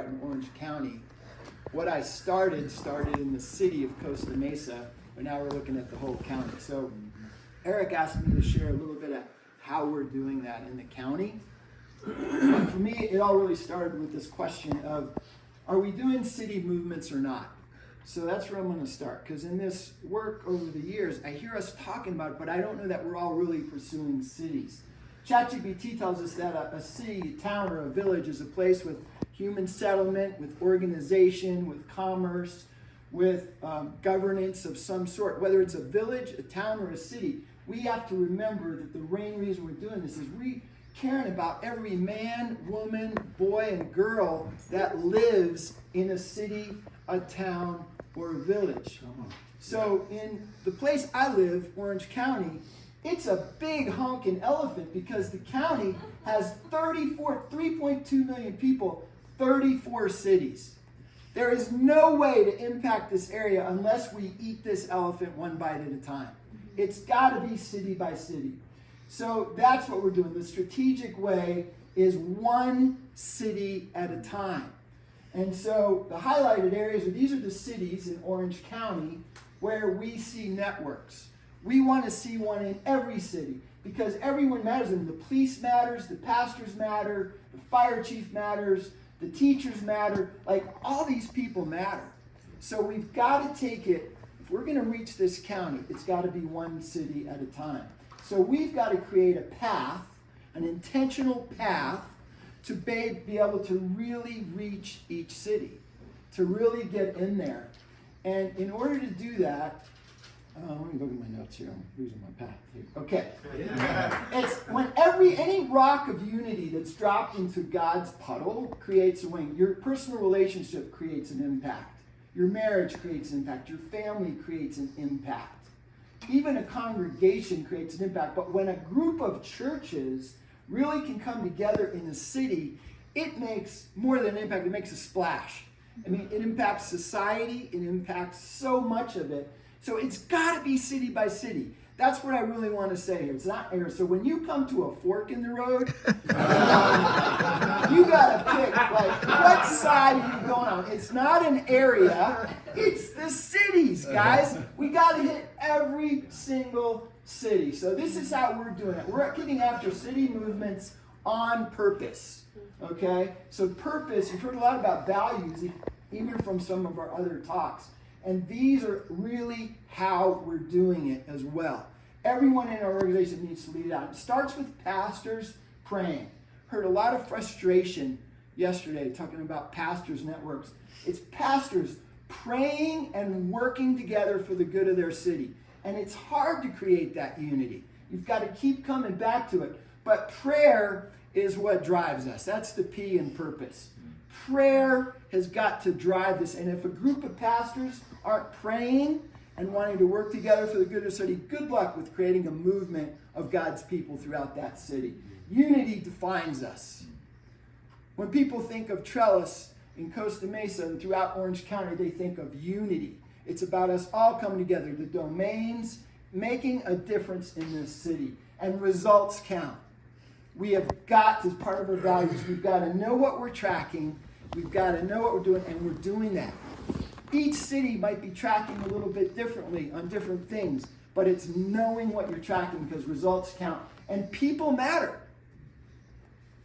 out in Orange County. What I started in the city of Costa Mesa, but now we're looking at the whole county. So Eric asked me to share a little bit of how we're doing that in the county. But for me, it all really started with this question of, are we doing city movements or not? So that's where I'm going to start, because in this work over the years, I hear us talking about it, but I don't know that we're all really pursuing cities. ChatGPT tells us that a city, a town, or a village is a place with human settlement, with organization, with commerce, with governance of some sort. Whether it's a village, a town, or a city, we have to remember that the main reason we're doing this is we caring about every man, woman, boy, and girl that lives in a city, a town, or a village. So in the place I live, Orange County, it's a big honking elephant because the county has 3.2 million people, 34 cities. There is no way to impact this area unless we eat this elephant one bite at a time. It's got to be city by city. So that's what we're doing. The strategic way is one city at a time. And so the highlighted areas, these are the cities in Orange County where we see networks. We want to see one in every city because everyone matters. And the police matters, the pastors matter, the fire chief matters, the teachers matter. Like, all these people matter. So we've got to take it. If we're going to reach this county, it's got to be one city at a time. So we've got to create a path, an intentional path, to be able to really reach each city, to really get in there. And in order to do that, let me look at my notes here. I'm losing my path here. Okay. It's when any rock of unity that's dropped into God's puddle creates a wing. Your personal relationship creates an impact. Your marriage creates an impact. Your family creates an impact. Even a congregation creates an impact. But when a group of churches really can come together in a city, it makes more than an impact. It makes a splash. I mean, it impacts society. It impacts so much of it. So it's got to be city by city. That's what I really want to say here. It's not here. So when you come to a fork in the road, you got to pick, like, what side are you going on? It's not an area. It's the cities, guys. We got to hit every single city. So this is how we're doing it. We're getting after city movements on purpose. Okay? So purpose, you've heard a lot about values, even from some of our other talks. And these are really how we're doing it as well. Everyone in our organization needs to lead it out. It starts with pastors praying. Heard a lot of frustration yesterday talking about pastors' networks. It's pastors praying and working together for the good of their city. And it's hard to create that unity. You've got to keep coming back to it. But prayer is what drives us. That's the P in purpose. Prayer has got to drive this. And if a group of pastors aren't praying and wanting to work together for the good of the city, good luck with creating a movement of God's people throughout that city. Unity defines us. When people think of Trellis in Costa Mesa and throughout Orange County, they think of unity. It's about us all coming together, the domains, making a difference in this city. And results count. We have got, as part of our values, we've got to know what we're tracking. We've got to know what we're doing, and we're doing that. Each city might be tracking a little bit differently on different things, but it's knowing what you're tracking because results count. And people matter.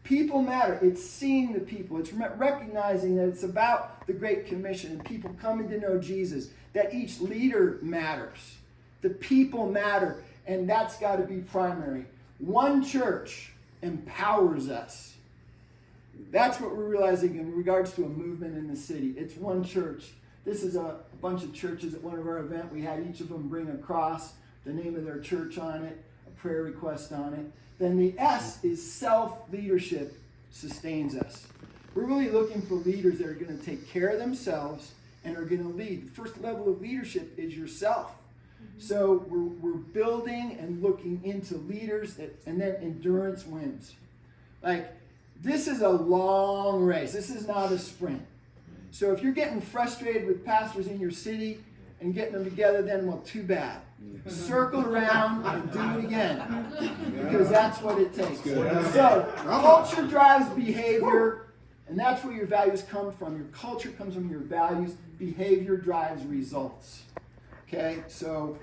People matter. It's seeing the people. It's recognizing that it's about the Great Commission and people coming to know Jesus, that each leader matters. The people matter, and that's got to be primary. One church empowers us. That's what we're realizing in regards to a movement in the city. It's one church. This is a bunch of churches at one of our events. We had each of them bring a cross, the name of their church on it, a prayer request on it. Then the S is self-leadership sustains us. We're really looking for leaders that are going to take care of themselves and are going to lead. The first level of leadership is yourself. So we're building and looking into leaders and then endurance wins. Like, this is a long race. This is not a sprint. So if you're getting frustrated with pastors in your city and getting them together, then, well, too bad. Circle around and do it again. Because that's what it takes. So culture drives behavior. And that's where your values come from. Your culture comes from your values. Behavior drives results. Okay, so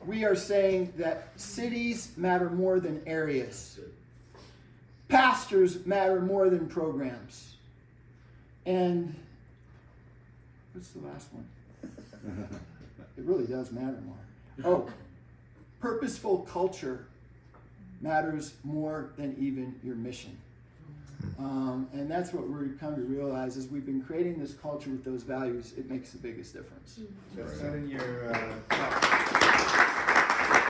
we are saying that cities matter more than areas. Pastors matter more than programs. And what's the last one? It really does matter more. Oh, purposeful culture matters more than even your mission. And that's what we've come to realize is we've been creating this culture with those values. It makes the biggest difference. That's in your